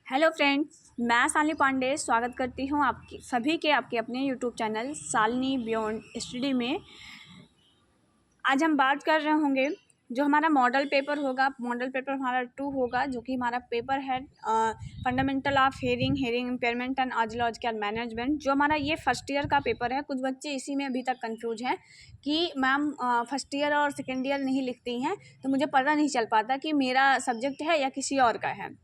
Hello friends, मैं शालिनी पांडे स्वागत करती हूँ आपकी सभी के आपके अपने YouTube channel Shalini beyond study में। आज हम बात कर रहे होंगे जो हमारा मॉडल पेपर होगा। मॉडल पेपर हमारा 2 होगा, जो कि हमारा पेपर है fundamental of hearing impairment and audiological management. जो हमारा ये फर्स्ट ईयर का पेपर है। कुछ बच्चे इसी में अभी तक कंफ्यूज हैं कि मैम फर्स्ट ईयर और सेकेंड ईयर नहीं लिखती हैं, तो मुझे पता नहीं चल पाता कि मेरा सब्जेक्ट है या किसी और का है।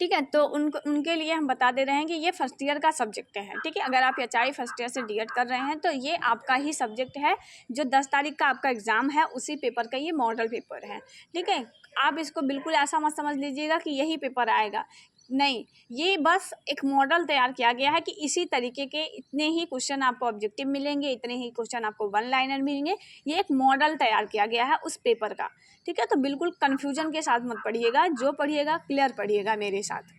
ठीक है, तो उनके लिए हम बता दे रहे हैं कि ये फर्स्ट ईयर का सब्जेक्ट है। ठीक है, अगर आप एचआई फर्स्ट ईयर से डीएड कर रहे हैं तो ये आपका ही सब्जेक्ट है। जो 10 तारीख का आपका एग्ज़ाम है उसी पेपर का ये मॉडल पेपर है। ठीक है, आप इसको बिल्कुल ऐसा मत समझ लीजिएगा कि यही पेपर आएगा, नहीं। ये बस एक मॉडल तैयार किया गया है कि इसी तरीके के इतने ही क्वेश्चन आपको ऑब्जेक्टिव मिलेंगे, इतने ही क्वेश्चन आपको वन लाइनर मिलेंगे। ये एक मॉडल तैयार किया गया है उस पेपर का। ठीक है, तो बिल्कुल कन्फ्यूजन के साथ मत पढ़िएगा, जो पढ़िएगा क्लियर पढ़िएगा मेरे साथ।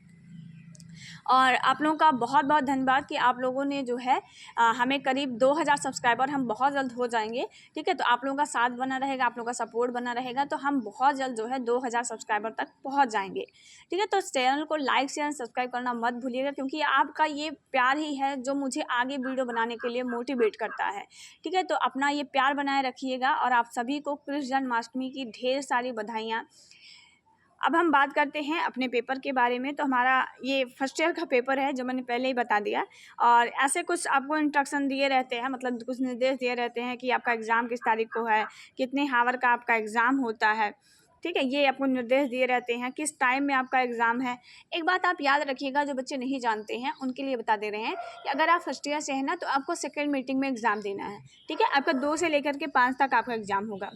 और आप लोगों का बहुत बहुत धन्यवाद कि आप लोगों ने जो है हमें करीब 2000 सब्सक्राइबर हम बहुत जल्द हो जाएंगे। ठीक है, तो आप लोगों का साथ बना रहेगा, आप लोगों का सपोर्ट बना रहेगा, तो हम बहुत जल्द जो है 2000 सब्सक्राइबर तक पहुंच जाएंगे। ठीक है, तो चैनल को लाइक शेयर सब्सक्राइब करना मत भूलिएगा, क्योंकि आपका ये प्यार ही है जो मुझे आगे वीडियो बनाने के लिए मोटिवेट करता है। ठीक है, तो अपना ये प्यार बनाए रखिएगा। और आप सभी को कृष्ण जन्माष्टमी की ढेर सारी बधाइयाँ। अब हम बात करते हैं अपने पेपर के बारे में। तो हमारा ये फर्स्ट ईयर का पेपर है, जो मैंने पहले ही बता दिया। और ऐसे कुछ आपको इंस्ट्रक्शन दिए रहते हैं, मतलब कुछ निर्देश दिए रहते हैं कि आपका एग्ज़ाम किस तारीख को है, कितने हावर का आपका एग्ज़ाम होता है। ठीक है, ये आपको निर्देश दिए रहते हैं किस टाइम में आपका एग्ज़ाम है। एक बात आप याद रखिएगा, जो बच्चे नहीं जानते हैं उनके लिए बता दे रहे हैं कि अगर आप फर्स्ट ईयर से हैं ना, तो आपको सेकेंड मीटिंग में एग्ज़ाम देना है। ठीक है, आपका 2 से लेकर के 5 तक आपका एग्ज़ाम होगा।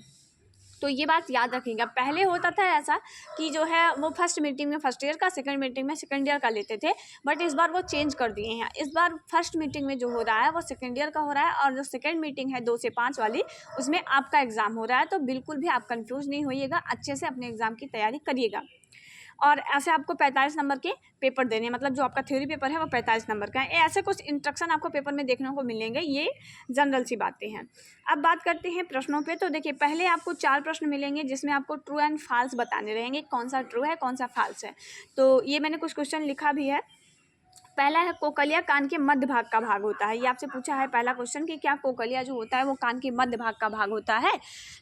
तो ये बात याद रखिएगा। पहले होता था ऐसा कि जो है वो फर्स्ट मीटिंग में फर्स्ट ईयर का, सेकंड मीटिंग में सेकंड ईयर का लेते थे, बट इस बार वो चेंज कर दिए हैं। इस बार फर्स्ट मीटिंग में जो हो रहा है वो सेकंड ईयर का हो रहा है, और जो सेकंड मीटिंग है 2 से 5 वाली, उसमें आपका एग्ज़ाम हो रहा है। तो बिल्कुल भी आप कंफ्यूज नहीं होइएगा, अच्छे से अपने एग्ज़ाम की तैयारी करिएगा। और ऐसे आपको 45 नंबर के पेपर देने हैं, मतलब जो आपका थ्योरी पेपर है वो 45 नंबर का है। ऐसे कुछ इंस्ट्रक्शन आपको पेपर में देखने को मिलेंगे, ये जनरल सी बातें हैं। अब बात करते हैं प्रश्नों पे। तो देखिए, पहले आपको 4 प्रश्न मिलेंगे जिसमें आपको ट्रू एंड फॉल्स बताने रहेंगे, कौन सा ट्रू है कौन सा फॉल्स है। तो ये मैंने कुछ क्वेश्चन लिखा भी है। पहला है, कोकलिया कान के मध्य भाग का भाग होता है। ये आपसे पूछा है पहला क्वेश्चन कि क्या कोकलिया जो होता है वो कान के मध्य भाग का भाग होता है।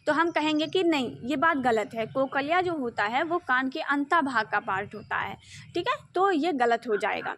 तो हम कहेंगे कि नहीं, ये बात गलत है। कोकलिया जो होता है वो कान के अंतः भाग का पार्ट होता है। ठीक है, तो ये गलत हो जाएगा।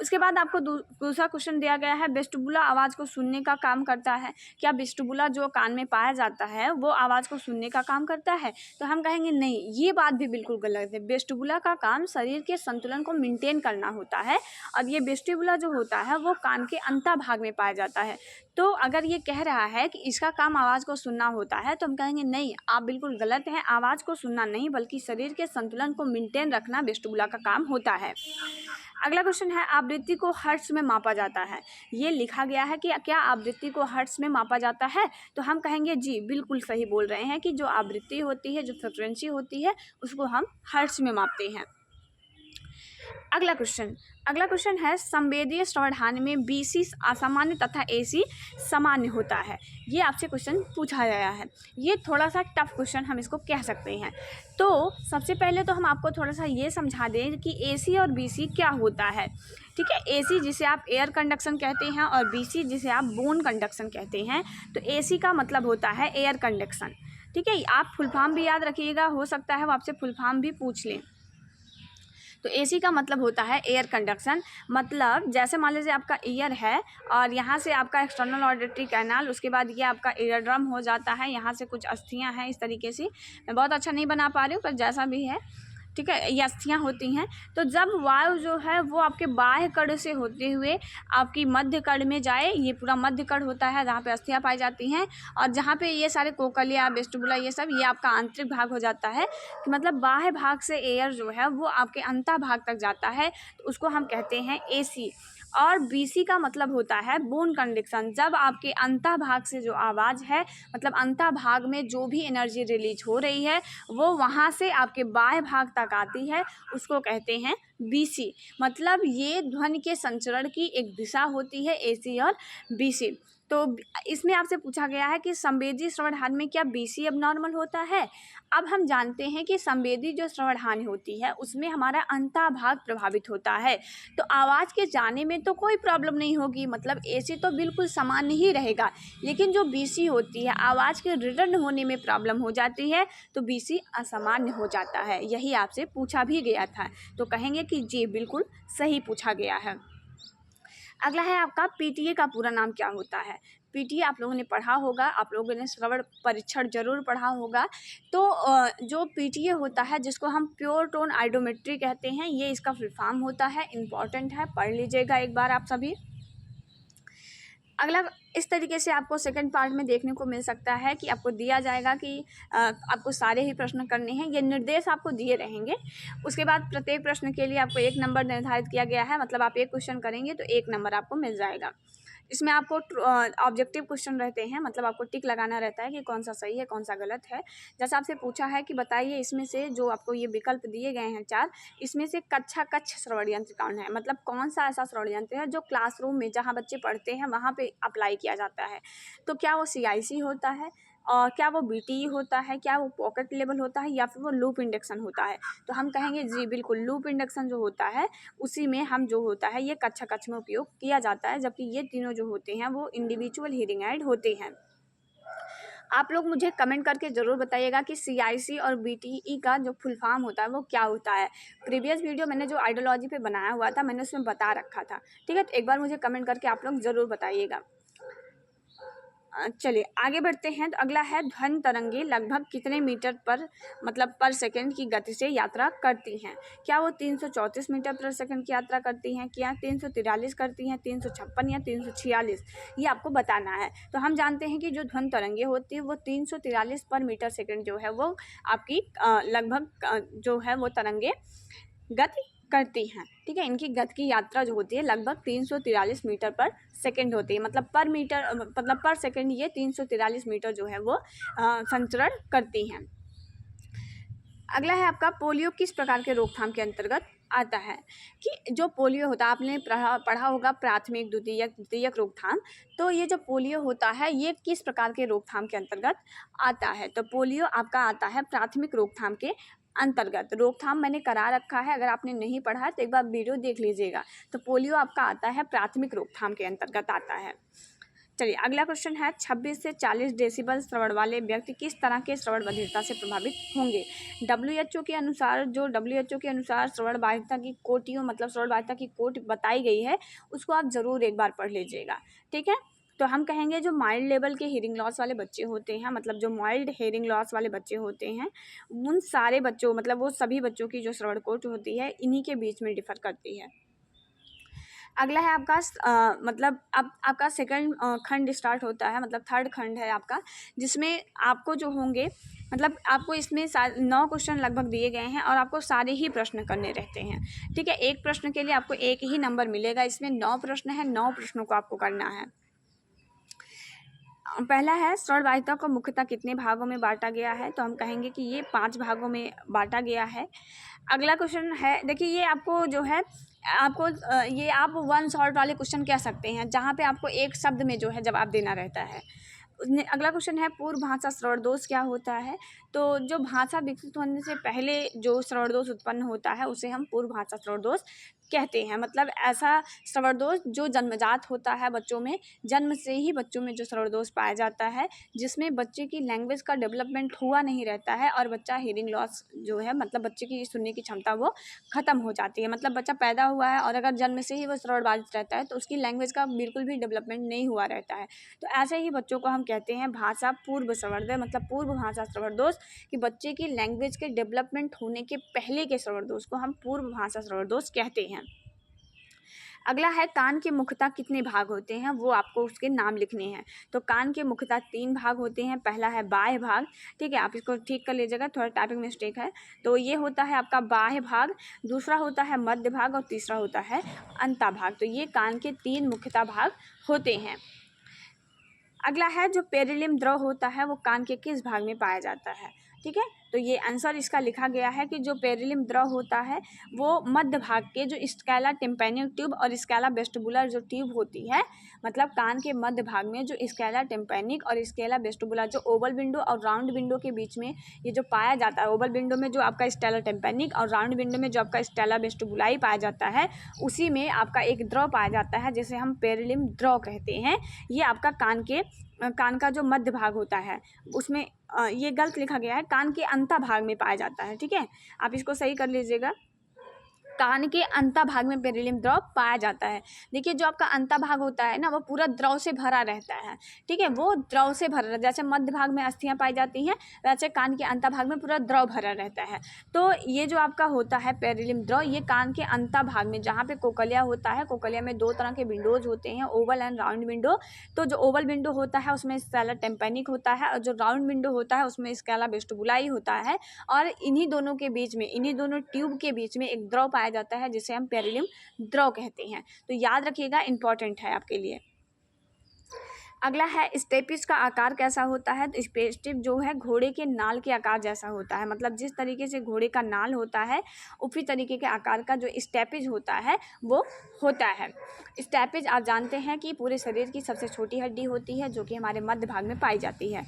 उसके बाद आपको दूसरा क्वेश्चन दिया गया है, वेस्टिबुला आवाज़ को सुनने का काम करता है। क्या वेस्टिबुला जो कान में पाया जाता है वो आवाज़ को सुनने का काम करता है? तो हम कहेंगे नहीं, ये बात भी बिल्कुल गलत है। वेस्टिबुला का काम शरीर के संतुलन को मेंटेन करना होता है, और ये वेस्टिबुला जो होता है वो कान के अंतः भाग में पाया जाता है। तो अगर ये कह रहा है कि इसका काम आवाज़ को सुनना होता है, तो हम कहेंगे नहीं, आप बिल्कुल गलत हैं। आवाज़ को सुनना नहीं, बल्कि शरीर के संतुलन को मेंटेन रखना वेस्टिबुला का काम होता है। अगला क्वेश्चन है, आवृत्ति को हर्ट्ज में मापा जाता है। ये लिखा गया है कि क्या आवृत्ति को हर्ट्ज में मापा जाता है? तो हम कहेंगे जी, बिल्कुल सही बोल रहे हैं कि जो आवृत्ति होती है, जो फ्रिक्वेंसी होती है, उसको हम हर्ट्ज में मापते हैं। अगला क्वेश्चन है, संवेदीय सावधानी में बीसी असामान्य तथा एसी सामान्य होता है। ये आपसे क्वेश्चन पूछा गया है। ये थोड़ा सा टफ क्वेश्चन हम इसको कह सकते हैं। तो सबसे पहले तो हम आपको थोड़ा सा ये समझा दें कि एसी और बीसी क्या होता है। ठीक है, एसी जिसे आप एयर कंडक्शन कहते हैं और बीसी जिसे आप बोन कंडक्शन कहते हैं। तो एसी का मतलब होता है एयर कंडक्शन। ठीक है, आप फुल फॉर्म भी याद रखिएगा, हो सकता है वो आपसे फुल फॉर्म भी पूछ लें। तो एसी का मतलब होता है एयर कंडक्शन। मतलब जैसे मान लीजिए आपका ईयर है, और यहाँ से आपका एक्सटर्नल ऑडिटरी कैनाल, उसके बाद ये आपका ईयर ड्रम हो जाता है, यहाँ से कुछ अस्थियाँ हैं इस तरीके से। मैं बहुत अच्छा नहीं बना पा रही हूँ, पर जैसा भी है, ठीक है, ये अस्थियाँ होती हैं। तो जब वायु जो है वो आपके बाह्य कड़ से होते हुए आपकी मध्य कड़ में जाए, ये पूरा मध्य कड़ होता है जहाँ पे अस्थियाँ पाई जाती हैं, और जहाँ पे ये सारे कोकलिया वेस्टिबुला ये सब, ये आपका आंतरिक भाग हो जाता है। कि मतलब बाह्य भाग से एयर जो है वो आपके अंतः भाग तक जाता है, तो उसको हम कहते हैं एसी। और बीसी का मतलब होता है बोन कंडक्शन। जब आपके अंतः भाग से जो आवाज़ है, मतलब अंतः भाग में जो भी एनर्जी रिलीज हो रही है वो वहाँ से आपके बाह्य भाग तक आती है, उसको कहते हैं बीसी। मतलब ये ध्वनि के संचरण की एक दिशा होती है, एसी और बीसी। तो इसमें आपसे पूछा गया है कि संवेदी श्रवण हानि में क्या बीसी अबनॉर्मल होता है। अब हम जानते हैं कि संवेदी जो श्रवण हानि होती है उसमें हमारा अंतः भाग प्रभावित होता है, तो आवाज़ के जाने में तो कोई प्रॉब्लम नहीं होगी, मतलब एसी तो बिल्कुल सामान्य ही रहेगा। लेकिन जो बीसी होती है, आवाज़ के रिटर्न होने में प्रॉब्लम हो जाती है, तो बीसी असामान्य हो जाता है। यही आपसे पूछा भी गया था, तो कहेंगे कि जी बिल्कुल सही पूछा गया है। अगला है आपका पीटीए का पूरा नाम क्या होता है। पीटीए आप लोगों ने पढ़ा होगा, आप लोगों ने श्रवण परीक्षण जरूर पढ़ा होगा। तो जो पीटीए होता है जिसको हम प्योर टोन आइडोमेट्री कहते हैं, ये इसका फुल फॉर्म होता है, इम्पॉर्टेंट है, पढ़ लीजिएगा एक बार आप सभी। अगला इस तरीके से आपको सेकंड पार्ट में देखने को मिल सकता है कि आपको दिया जाएगा कि आपको सारे ही प्रश्न करने हैं, ये निर्देश आपको दिए रहेंगे। उसके बाद प्रत्येक प्रश्न के लिए आपको 1 नंबर निर्धारित किया गया है, मतलब आप एक क्वेश्चन करेंगे तो 1 नंबर आपको मिल जाएगा। इसमें आपको ऑब्जेक्टिव क्वेश्चन रहते हैं, मतलब आपको टिक लगाना रहता है कि कौन सा सही है कौन सा गलत है। जैसे आपसे पूछा है कि बताइए इसमें से जो आपको ये विकल्प दिए गए हैं 4, इसमें से कक्ष श्रवण यंत्र कौन है, मतलब कौन सा ऐसा श्रवण यंत्र है जो क्लासरूम में जहाँ बच्चे पढ़ते हैं वहाँ पे अप्लाई किया जाता है। तो क्या वो CIC होता है, और क्या वो BTE होता है, क्या वो पॉकेट लेवल होता है, या फिर वो लूप इंडक्शन होता है। तो हम कहेंगे जी बिल्कुल लूप इंडक्शन जो होता है उसी में हम जो होता है ये कक्ष में उपयोग किया जाता है, जबकि ये तीनों जो होते हैं वो इंडिविजुअल हियरिंग एड होते हैं। आप लोग मुझे कमेंट करके ज़रूर बताइएगा कि CIC और BTE का जो फुल फॉर्म होता है वो क्या होता है। प्रीवियस वीडियो मैंने जो आइडियोलॉजी पे बनाया हुआ था मैंने उसमें बता रखा था, ठीक है। तो एक बार मुझे कमेंट करके आप लोग ज़रूर बताइएगा। चलिए आगे बढ़ते हैं। तो अगला है ध्वनि तरंगे लगभग कितने मीटर पर मतलब पर सेकंड की गति से यात्रा करती हैं। क्या वो 334 मीटर पर सेकंड की यात्रा करती हैं, क्या 343 करती हैं, 356 या 346, ये आपको बताना है। तो हम जानते हैं कि जो ध्वनि तरंगे होती है वो 343 पर मीटर सेकंड जो है वो आपकी लगभग जो है वो तरंगे गति करती हैं, ठीक है। इनकी गति की यात्रा जो होती है लगभग 343 मीटर पर सेकंड होती है, मतलब पर मीटर मतलब पर सेकंड ये 343 मीटर जो है वो संचरण करती हैं। अगला है आपका पोलियो किस प्रकार के रोकथाम के अंतर्गत आता है। कि जो पोलियो होता है आपने पढ़ा होगा प्राथमिक द्वितीयक रोकथाम। तो ये जो पोलियो होता है ये किस प्रकार के रोकथाम के अंतर्गत आता है। तो पोलियो आपका आता है प्राथमिक रोकथाम के अंतर्गत। रोकथाम मैंने करा रखा है, अगर आपने नहीं पढ़ा है तो एक बार वीडियो देख लीजिएगा। तो पोलियो आपका आता है प्राथमिक रोकथाम के अंतर्गत आता है। चलिए अगला क्वेश्चन है 26 से 40 डेसिबल श्रवण वाले व्यक्ति किस तरह के श्रवण बधिरता से प्रभावित होंगे। WHO के अनुसार WHO के अनुसार श्रवण बाधिरता की कोटियों मतलब श्रवण बाधिरता की कोट बताई गई है, उसको आप ज़रूर एक बार पढ़ लीजिएगा, ठीक है। तो हम कहेंगे जो माइल्ड लेवल के हियरिंग लॉस वाले बच्चे होते हैं, मतलब जो माइल्ड हियरिंग लॉस वाले बच्चे होते हैं, उन सारे बच्चों मतलब वो सभी बच्चों की जो श्रवण कोट होती है इन्हीं के बीच में डिफर करती है। अगला है आपका मतलब अब आपका सेकंड खंड स्टार्ट होता है, मतलब थर्ड खंड है आपका, जिसमें आपको जो होंगे मतलब आपको इसमें 9 क्वेश्चन लगभग दिए गए हैं और आपको सारे ही प्रश्न करने रहते हैं, ठीक है। एक प्रश्न के लिए आपको 1 ही नंबर मिलेगा, इसमें 9 प्रश्न है, 9 प्रश्नों को आपको करना है। पहला है श्रवण बाधिरता को मुख्यतः कितने भागों में बांटा गया है। तो हम कहेंगे कि ये 5 भागों में बांटा गया है। अगला क्वेश्चन है, देखिए ये आपको जो है आपको ये आप वन शॉर्ट वाले क्वेश्चन कह सकते हैं, जहाँ पे आपको एक शब्द में जो है जवाब देना रहता है। अगला क्वेश्चन है पूर्व भाषा श्रवण दोष क्या होता है। तो जो भाषा विकसित होने से पहले जो श्रवण दोष उत्पन्न होता है उसे हम पूर्व भाषा श्रवण दोष कहते हैं। मतलब ऐसा श्रवण दोष जो जन्मजात होता है बच्चों में, जन्म से ही बच्चों में जो श्रवण दोष पाया जाता है, जिसमें बच्चे की लैंग्वेज का डेवलपमेंट हुआ नहीं रहता है और बच्चा हियरिंग लॉस जो है मतलब बच्चे की सुनने की क्षमता वो ख़त्म हो जाती है। मतलब बच्चा पैदा हुआ है और अगर जन्म से ही वो श्रवण बाधित रहता है तो उसकी लैंग्वेज का बिल्कुल भी डेवलपमेंट नहीं हुआ रहता है। तो ऐसे ही बच्चों को हम कहते हैं भाषा पूर्व श्रवण मतलब पूर्व भाषा श्रवण दोष, कि बच्चे की लैंग्वेज के डेवलपमेंट होने के पहले के श्रवण दोष को हम पूर्व भाषा श्रवण दोष कहते हैं। अगला है कान के मुख्यतः कितने भाग होते हैं, वो आपको उसके नाम लिखने हैं। तो कान के मुख्यतः 3 भाग होते हैं। पहला है बाह्य भाग, ठीक है, आप इसको ठीक कर लीजिएगा, थोड़ा टाइपिंग मिस्टेक है। तो ये होता है आपका बाह्य भाग, दूसरा होता है मध्य भाग और तीसरा होता है अंतः भाग। तो ये कान के 3 मुख्यतः भाग होते हैं। अगला है जो पेरिलिम द्रव होता है वो कान के किस भाग में पाया जाता है, ठीक है। तो ये आंसर इसका लिखा गया है कि जो पेरिलिम द्रव होता है वो मध्य भाग के जो स्कैला टिम्पैनिक ट्यूब और स्कैला वेस्टिबुलर जो ट्यूब होती है, मतलब कान के मध्य भाग में जो स्कैला टिम्पैनिक और स्कैला वेस्टिबुलर जो ओवल विंडो और राउंड विंडो के बीच में ये जो पाया जाता है, ओवल विंडो में जो आपका स्कैला टिम्पैनिक और राउंड विंडो में जो आपका स्कैला वेस्टिबुलाई पाया जाता है, उसी में आपका एक द्रव पाया जाता है जिसे हम पेरिलिम द्रव कहते हैं। ये आपका कान का जो मध्य भाग होता है उसमें ये गलत लिखा गया है, कान के अंता भाग में पाया जाता है। ठीक है, आप इसको सही कर लीजिएगा। कान के अंता भाग में पेरिलियम द्रव पाया जाता है। देखिए जो आपका अंता भाग होता है ना, वो पूरा द्रव से भरा रहता है। ठीक है, वो द्रव से भरा रहता है। जैसे मध्य भाग में अस्थियां पाई जाती हैं, वैसे कान के अंता भाग में पूरा द्रव भरा रहता है। तो ये जो आपका होता है पेरिलियम द्रव, ये कान के अंता भाग में जहाँ पे कोकलिया होता है, कोकलिया में दो तरह के विंडोज होते हैं, ओवल एंड राउंड विंडो। तो जो ओवल विंडो होता है उसमें स्कैला टेम्पैनिक होता है, और जो राउंड विंडो होता है उसमें स्कैला वेस्टिबुलाई होता है। और इन्हीं दोनों के बीच में, इन्हीं दोनों ट्यूब के बीच में एक द्रव पाया जाता है जिसे हम पेरिलियम द्रव कहते हैं। तो याद रखिएगा, इंपॉर्टेंट है आपके लिए। अगला है स्टेपिज का आकार कैसा होता है। तो स्टेपिज जो है घोड़े के नाल के आकार जैसा होता है, मतलब जिस तरीके से घोड़े का नाल होता है उसी तरीके के आकार का जो स्टेपिज होता है वो होता है। स्टेपिज आप जानते हैं कि पूरे शरीर की सबसे छोटी हड्डी होती है जो कि हमारे मध्य भाग में पाई जाती है।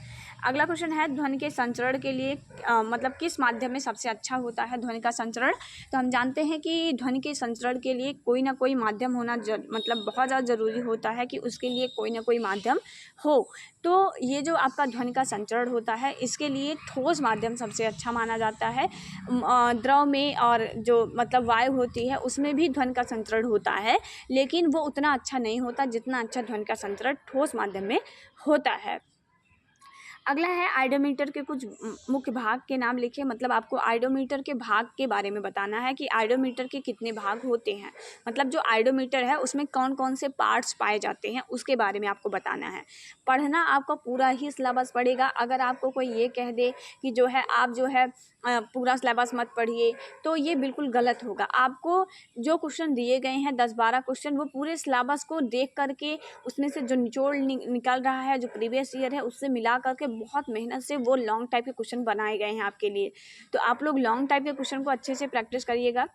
अगला क्वेश्चन है ध्वनि के संचरण के लिए मतलब किस माध्यम में सबसे अच्छा होता है ध्वनि का संचरण। तो हम जानते हैं कि ध्वनि के संचरण के लिए कोई ना कोई माध्यम होना मतलब बहुत ज़्यादा ज़रूरी होता है कि उसके लिए कोई ना कोई माध्यम हो। तो ये जो आपका ध्वनि का संचरण होता है इसके लिए ठोस माध्यम सबसे अच्छा माना जाता है। द्रव में और जो मतलब वायु होती है उसमें भी ध्वनि का संचरण होता है, लेकिन वो उतना अच्छा नहीं होता जितना अच्छा ध्वनि का संचरण ठोस माध्यम में होता है। अगला है आइडोमीटर के कुछ मुख्य भाग के नाम लिखिए। मतलब आपको आइडोमीटर के भाग के बारे में बताना है कि आइडोमीटर के कितने भाग होते हैं, मतलब जो आइडोमीटर है उसमें कौन कौन से पार्ट्स पाए जाते हैं उसके बारे में आपको बताना है। पढ़ना आपको पूरा ही सिलेबस पड़ेगा। अगर आपको कोई ये कह दे कि जो है आप जो है पूरा सिलेबस मत पढ़िए, तो ये बिल्कुल गलत होगा। आपको जो क्वेश्चन दिए गए हैं 10-12 क्वेश्चन, वो पूरे सिलेबस को देख करके उसमें से जो निचोड़ निकल रहा है, जो प्रीवियस ईयर है उससे मिला करके बहुत मेहनत से वो लॉन्ग टाइप के क्वेश्चन बनाए गए हैं आपके लिए। तो आप लोग लॉन्ग टाइप के क्वेश्चन को अच्छे से प्रैक्टिस करिएगा।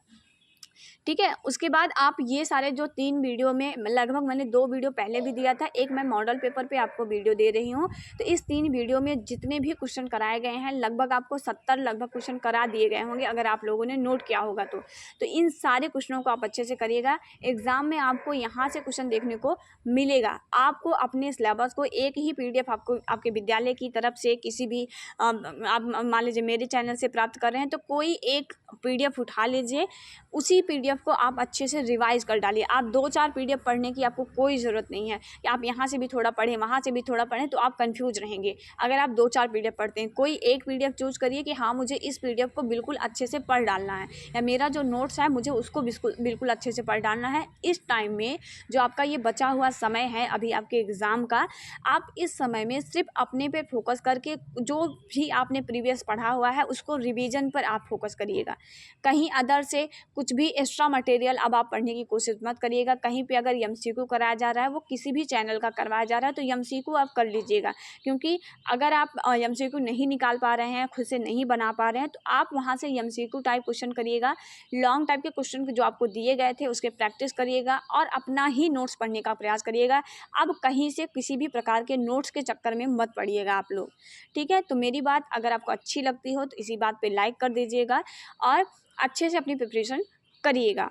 ठीक है, उसके बाद आप ये सारे जो 3 वीडियो में लगभग मैंने 2 वीडियो पहले भी दिया था, एक मैं मॉडल पेपर पे आपको वीडियो दे रही हूँ। तो इस 3 वीडियो में जितने भी क्वेश्चन कराए गए हैं लगभग आपको 70 लगभग क्वेश्चन करा दिए गए होंगे अगर आप लोगों ने नोट किया होगा तो इन सारे क्वेश्चनों को आप अच्छे से करिएगा। एग्जाम में आपको यहाँ से क्वेश्चन देखने को मिलेगा। आपको अपने सिलेबस को एक ही PDF आपको आपके विद्यालय की तरफ से किसी भी आप मान लीजिए मेरे चैनल से प्राप्त कर रहे हैं तो कोई एक PDF उठा लीजिए, उसी PDF को आप अच्छे से रिवाइज कर डालिए। आप 2-4 PDF पढ़ने की आपको कोई ज़रूरत नहीं है कि आप यहाँ से भी थोड़ा पढ़ें वहाँ से भी थोड़ा पढ़ें, तो आप कंफ्यूज रहेंगे। अगर आप 2-4 PDF पढ़ते हैं, कोई एक PDF चूज़ करिए कि हाँ मुझे इस PDF को बिल्कुल अच्छे से पढ़ डालना है, या मेरा जो नोट्स है मुझे उसको बिल्कुल अच्छे से पढ़ डालना है। इस टाइम में जो आपका ये बचा हुआ समय है अभी आपके एग्ज़ाम का, आप इस समय में सिर्फ अपने पे फोकस करके जो भी आपने प्रीवियस पढ़ा हुआ है उसको रिवीजन पर आप फोकस करिएगा। कहीं अदर से कुछ भी एक्स्ट्रा मटेरियल अब आप पढ़ने की कोशिश मत करिएगा। कहीं पे अगर MCQ कराया जा रहा है, वो किसी भी चैनल का करवाया जा रहा है, तो MCQ आप कर लीजिएगा। क्योंकि अगर आप MCQ नहीं निकाल पा रहे हैं, खुद से नहीं बना पा रहे हैं, तो आप वहाँ से MCQ टाइप क्वेश्चन करिएगा। लॉन्ग टाइप के क्वेश्चन जो आपको दिए गए थे उसके प्रैक्टिस करिएगा और अपना ही नोट्स पढ़ने का प्रयास करिएगा। अब कहीं से किसी भी प्रकार के नोट्स के चक्कर में मत पड़िएगा आप लोग। ठीक है, तो मेरी बात अगर आपको अच्छी लगती हो तो इसी बात पे लाइक कर दीजिएगा और अच्छे से अपनी प्रिपरेशन करिएगा।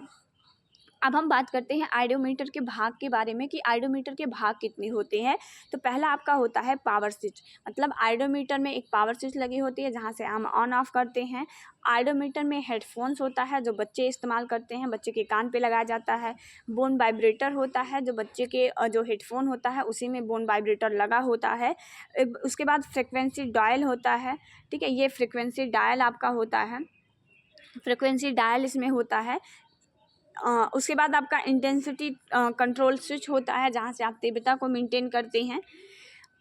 अब हम बात करते हैं आइडोमीटर के भाग के बारे में कि आइडोमीटर के भाग कितने होते हैं। तो पहला आपका होता है पावर स्विच। मतलब आइडोमीटर में एक पावर स्विच लगी होती है जहां से हम ऑन ऑफ करते हैं। आइडोमीटर में हेडफोन्स होता है जो बच्चे इस्तेमाल करते हैं, बच्चे के कान पे लगाया जाता है। बोन वाइब्रेटर होता है जो बच्चे के जो हेडफोन होता है उसी में बोन वाइब्रेटर लगा होता है। उसके बाद फ्रिक्वेंसी डायल होता है। ठीक है, ये फ्रिक्वेंसी डायल आपका होता है, फ्रिक्वेंसी डायल इसमें होता है। उसके बाद आपका इंटेंसिटी कंट्रोल स्विच होता है जहाँ से आप तीव्रता को मेंटेन करते हैं।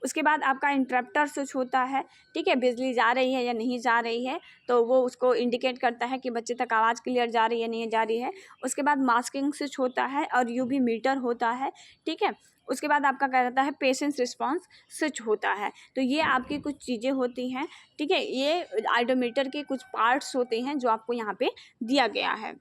उसके बाद आपका इंटरप्टर स्विच होता है, ठीक है, बिजली जा रही है या नहीं जा रही है तो वो उसको इंडिकेट करता है कि बच्चे तक आवाज़ क्लियर जा रही है नहीं जा रही है। उसके बाद मास्किंग स्विच होता है और यूवी मीटर होता है, ठीक है। उसके बाद आपका क्या रहता है, पेशेंस रिस्पांस स्विच होता है। तो ये आपकी कुछ चीज़ें होती हैं, ठीक है। ये आइडोमीटर के कुछ पार्ट्स होते हैं जो आपको यहाँ पे दिया गया है।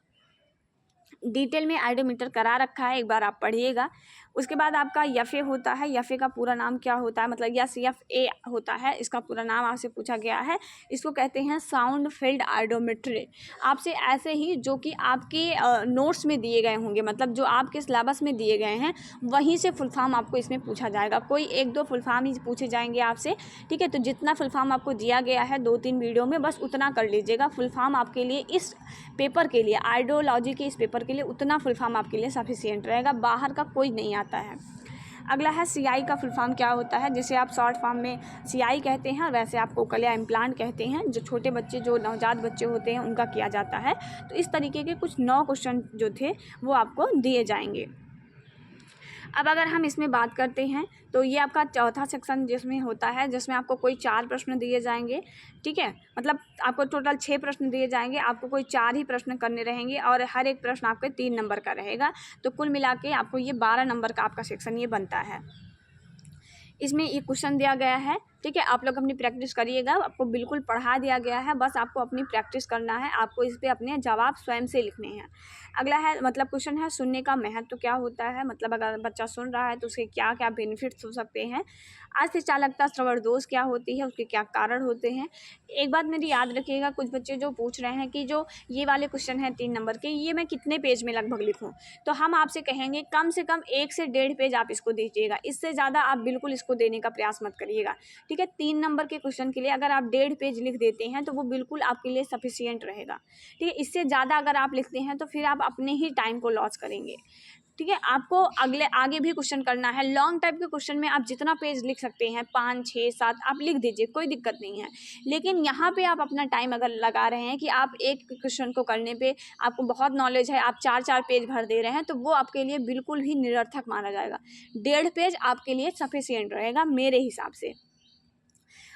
डिटेल में आइडोमीटर करा रखा है, एक बार आप पढ़िएगा। उसके बाद आपका यफ़े होता है। यफ़े का पूरा नाम क्या होता है, मतलब SFA होता है, इसका पूरा नाम आपसे पूछा गया है। इसको कहते हैं साउंड फील्ड आइडोमेट्री। आपसे ऐसे ही जो कि आपके नोट्स में दिए गए होंगे, मतलब जो आपके सिलेबस में दिए गए हैं वहीं से फुल फॉर्म आपको इसमें पूछा जाएगा। कोई 1-2 फुल फॉर्म ही पूछे जाएंगे आपसे, ठीक है। तो जितना फुल फॉर्म आपको दिया गया है 2-3 वीडियो में, बस उतना कर लीजिएगा। फुल फॉर्म आपके लिए इस पेपर के लिए, आइडियोलॉजी के इस पेपर के लिए उतना फुल फॉर्म आपके लिए सफिशिएंट रहेगा, बाहर का कोई नहीं आता है। अगला है CI का फुल फॉर्म क्या होता है, जिसे आप शॉर्ट फॉर्म में CI कहते हैं, वैसे आप कोकलिया इम्प्लांट कहते हैं। जो छोटे बच्चे, जो नवजात बच्चे होते हैं उनका किया जाता है। तो इस तरीके के कुछ 9 क्वेश्चन जो थे वो आपको दिए जाएंगे। अब अगर हम इसमें बात करते हैं तो ये आपका चौथा सेक्शन जिसमें होता है, जिसमें आपको कोई 4 प्रश्न दिए जाएंगे, ठीक है। मतलब आपको टोटल 6 प्रश्न दिए जाएंगे, आपको कोई 4 ही प्रश्न करने रहेंगे और हर एक प्रश्न आपके 3 नंबर का रहेगा। तो कुल मिला के आपको ये 12 नंबर का आपका सेक्शन ये बनता है। इसमें ये क्वेश्चन दिया गया है, ठीक है। आप लोग अपनी प्रैक्टिस करिएगा, आपको बिल्कुल पढ़ा दिया गया है, बस आपको अपनी प्रैक्टिस करना है। आपको इस पे अपने जवाब स्वयं से लिखने हैं। अगला है, मतलब क्वेश्चन है सुनने का महत्व क्या होता है, मतलब अगर बच्चा सुन रहा है तो उसके क्या क्या बेनिफिट्स हो सकते हैं। अतिचालकता श्रवण दोष क्या होती है, उसके क्या कारण होते हैं। एक बात मेरी याद रखिएगा, कुछ बच्चे जो पूछ रहे हैं कि जो ये वाले क्वेश्चन हैं 3 नंबर के, ये मैं कितने पेज में लगभग लिखूँ, तो हम आपसे कहेंगे कम से कम 1 से 1.5 पेज आप इसको दीजिएगा। इससे ज़्यादा आप बिल्कुल इसको देने का प्रयास मत करिएगा, ठीक है। 3 नंबर के क्वेश्चन के लिए अगर आप 1.5 पेज लिख देते हैं तो वो बिल्कुल आपके लिए सफिशिएंट रहेगा, ठीक है। इससे ज़्यादा अगर आप लिखते हैं तो फिर आप अपने ही टाइम को लॉस करेंगे, ठीक है। आपको आगे भी क्वेश्चन करना है। लॉन्ग टाइप के क्वेश्चन में आप जितना पेज लिख सकते हैं 5, 6, 7 आप लिख दीजिए, कोई दिक्कत नहीं है। लेकिन यहाँ पे आप अपना टाइम अगर लगा रहे हैं कि आप एक क्वेश्चन को करने पे आपको बहुत नॉलेज है, आप 4-4 पेज भर दे रहे हैं, तो वो आपके लिए बिल्कुल ही निरर्थक माना जाएगा। 1.5 पेज आपके लिए सफिशिएंट रहेगा मेरे हिसाब से।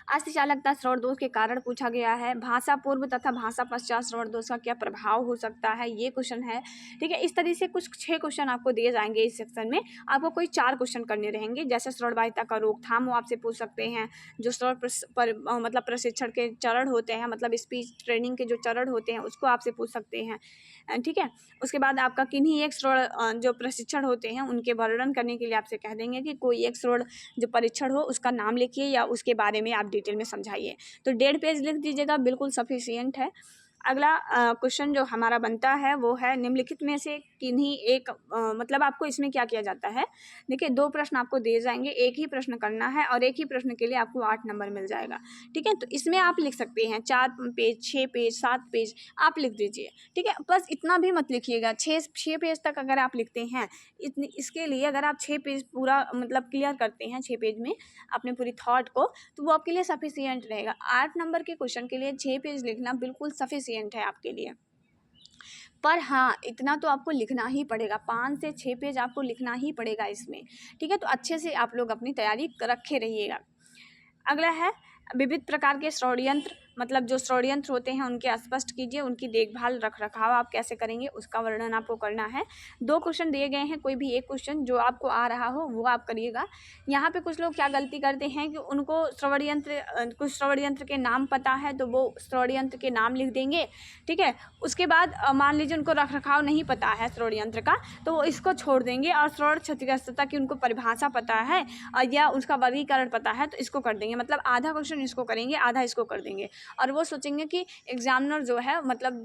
अतिचालकता श्रवण दोष के कारण पूछा गया है। भाषा पूर्व तथा भाषा पश्चात श्रवण दोष का क्या प्रभाव हो सकता है, ये क्वेश्चन है, ठीक है। इस तरह से कुछ 6 क्वेश्चन आपको दिए जाएंगे इस सेक्शन में। आपको कोई 4 क्वेश्चन करने रहेंगे, जैसे श्रवण बाधिता का रोकथाम वो आपसे पूछ सकते हैं। जो श्रवण मतलब प्रशिक्षण के चरण होते हैं, मतलब स्पीच ट्रेनिंग के जो चरण होते हैं उसको आपसे पूछ सकते हैं, ठीक है। उसके बाद आपका किन्हीं एक श्रवण जो प्रशिक्षण होते हैं उनके वर्णन करने के लिए आपसे कह देंगे कि कोई एक श्रवण जो परीक्षण हो उसका नाम लिखिए या उसके बारे में आप डिटेल में समझाइए। तो 1.5 पेज लिख दीजिएगा, बिल्कुल सफिशिएंट है। अगला क्वेश्चन जो हमारा बनता है वो है निम्नलिखित में से किन्हीं एक मतलब आपको इसमें क्या किया जाता है, देखिए 2 प्रश्न आपको दिए जाएंगे, एक ही प्रश्न करना है और एक ही प्रश्न के लिए आपको 8 नंबर मिल जाएगा, ठीक है। तो इसमें आप लिख सकते हैं 4 पेज, 6 पेज, 7 पेज आप लिख दीजिए, ठीक है। बस इतना भी मत लिखिएगा, 6 पेज तक अगर आप लिखते हैं इतनी, इसके लिए अगर आप 6 पेज पूरा मतलब क्लियर करते हैं 6 पेज में अपने पूरी थॉट को, तो वो आपके लिए सफिशिएंट रहेगा। 8 नंबर के क्वेश्चन के लिए 6 पेज लिखना बिल्कुल सफिशिएंट है आपके लिए। पर हाँ, इतना तो आपको लिखना ही पड़ेगा, 5 से 6 पेज आपको लिखना ही पड़ेगा इसमें, ठीक है। तो अच्छे से आप लोग अपनी तैयारी रखे रहिएगा। अगला है विविध प्रकार के श्रवण यंत्र, मतलब जो श्रवण यंत्र होते हैं उनके स्पष्ट कीजिए, उनकी देखभाल रख रखाव आप कैसे करेंगे उसका वर्णन आपको करना है। 2 क्वेश्चन दिए गए हैं, कोई भी एक क्वेश्चन जो आपको आ रहा हो वो आप करिएगा। यहाँ पे कुछ लोग क्या गलती करते हैं कि उनको श्रवण यंत्र कुछ श्रवण यंत्र के नाम पता है तो वो श्रवण यंत्र के नाम लिख देंगे, ठीक है। उसके बाद मान लीजिए उनको रख रखाव नहीं पता है श्रवण यंत्र का, तो वो इसको छोड़ देंगे और श्रवण क्षतिग्रस्तता की उनको परिभाषा पता है या उसका वर्गीकरण पता है तो इसको कर देंगे, मतलब आधा क्वेश्चन इसको करेंगे आधा इसको कर देंगे और वो सोचेंगे कि एग्जामिनर जो है मतलब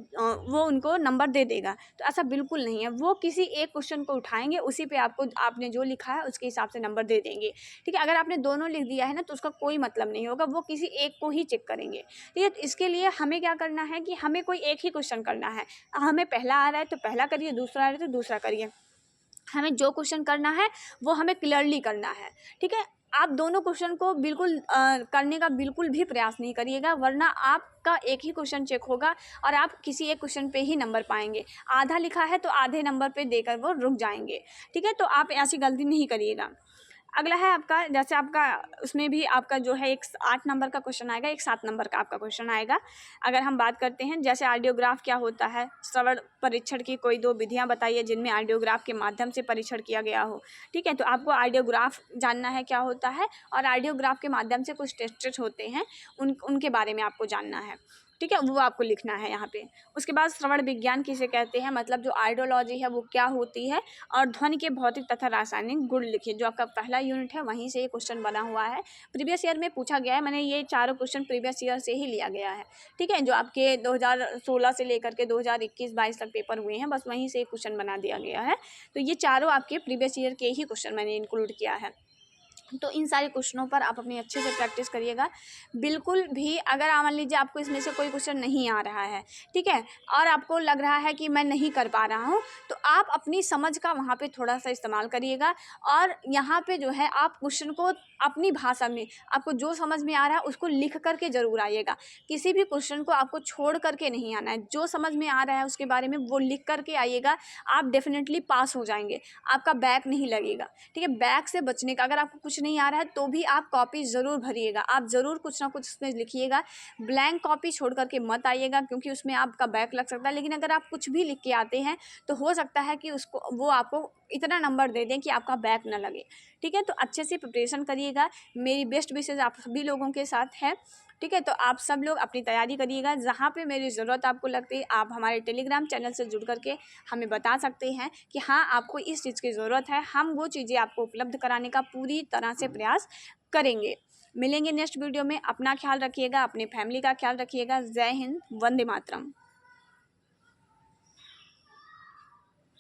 वो उनको नंबर दे देगा। तो ऐसा बिल्कुल नहीं है, वो किसी एक क्वेश्चन को उठाएंगे, उसी पे आपको आपने जो लिखा है उसके हिसाब से नंबर दे देंगे, ठीक है। अगर आपने दोनों लिख दिया है ना तो उसका कोई मतलब नहीं होगा, वो किसी एक को ही चेक करेंगे, ठीक है। तो इसके लिए हमें क्या करना है कि हमें कोई एक ही क्वेश्चन करना है। हमें पहला आ रहा है तो पहला करिए, दूसरा आ रहा है तो दूसरा करिए। हमें जो क्वेश्चन करना है वो हमें क्लियरली करना है, ठीक है। आप दोनों क्वेश्चन को बिल्कुल करने का बिल्कुल भी प्रयास नहीं करिएगा, वरना आपका एक ही क्वेश्चन चेक होगा और आप किसी एक क्वेश्चन पे ही नंबर पाएंगे। आधा लिखा है तो आधे नंबर पे देकर वो रुक जाएंगे, ठीक है। तो आप ऐसी गलती नहीं करिएगा। अगला है आपका, जैसे आपका उसमें भी आपका जो है एक 8 नंबर का क्वेश्चन आएगा, एक 7 नंबर का आपका क्वेश्चन आएगा। अगर हम बात करते हैं जैसे ऑडियोग्राफ क्या होता है, श्रवण परीक्षण की कोई 2 विधियां बताइए जिनमें ऑडियोग्राफ के माध्यम से परीक्षण किया गया हो। ठीक है, तो आपको ऑडियोग्राफ जानना है क्या होता है, और ऑडियोग्राफ के माध्यम से कुछ टेस्ट होते हैं उनके बारे में आपको जानना है। ठीक है, वो आपको लिखना है यहाँ पे। उसके बाद श्रवण विज्ञान किसे कहते हैं, मतलब जो आइडियोलॉजी है वो क्या होती है, और ध्वनि के भौतिक तथा रासायनिक गुण लिखिए। जो आपका पहला यूनिट है वहीं से ये क्वेश्चन बना हुआ है, प्रीवियस ईयर में पूछा गया है। मैंने ये चारों क्वेश्चन प्रीवियस ईयर से ही लिया गया है। ठीक है, जो आपके 2016 से लेकर के 2021-22 तक पेपर हुए हैं, बस वहीं से क्वेश्चन बना दिया गया है। तो ये चारों आपके प्रीवियस ईयर के ही क्वेश्चन मैंने इंक्लूड किया है। तो इन सारे क्वेश्चनों पर आप अपनी अच्छे से प्रैक्टिस करिएगा। बिल्कुल भी अगर मान लीजिए आपको इसमें से कोई क्वेश्चन नहीं आ रहा है, ठीक है, और आपको लग रहा है कि मैं नहीं कर पा रहा हूँ, तो आप अपनी समझ का वहाँ पे थोड़ा सा इस्तेमाल करिएगा। और यहाँ पे जो है आप क्वेश्चन को अपनी भाषा में आपको जो समझ में आ रहा है उसको लिख करके ज़रूर आइएगा। किसी भी क्वेश्चन को आपको छोड़ करके नहीं आना है, जो समझ में आ रहा है उसके बारे में वो लिख करके आइएगा। आप डेफिनेटली पास हो जाएंगे, आपका बैक नहीं लगेगा। ठीक है, बैक से बचने का, अगर आपको कुछ नहीं आ रहा है तो भी आप कॉपी ज़रूर भरिएगा, आप ज़रूर कुछ ना कुछ उसमें लिखिएगा। ब्लैंक कॉपी छोड़ करके मत आइएगा, क्योंकि उसमें आपका बैक लग सकता है। लेकिन अगर आप कुछ भी लिख के आते हैं तो हो सकता है कि उसको वो आपको इतना नंबर दे दें कि आपका बैक ना लगे। ठीक है, तो अच्छे से प्रिपरेशन करिएगा। मेरी बेस्ट विशेष आप सभी लोगों के साथ है। ठीक है, तो आप सब लोग अपनी तैयारी करिएगा। जहाँ पे मेरी ज़रूरत आपको लगती है आप हमारे टेलीग्राम चैनल से जुड़ करके हमें बता सकते हैं कि हाँ आपको इस चीज़ की ज़रूरत है। हम वो चीज़ें आपको उपलब्ध कराने का पूरी तरह से प्रयास करेंगे। मिलेंगे नेक्स्ट वीडियो में। अपना ख्याल रखिएगा, अपनी फैमिली का ख्याल रखिएगा। जय हिंद, वंदे मातरम।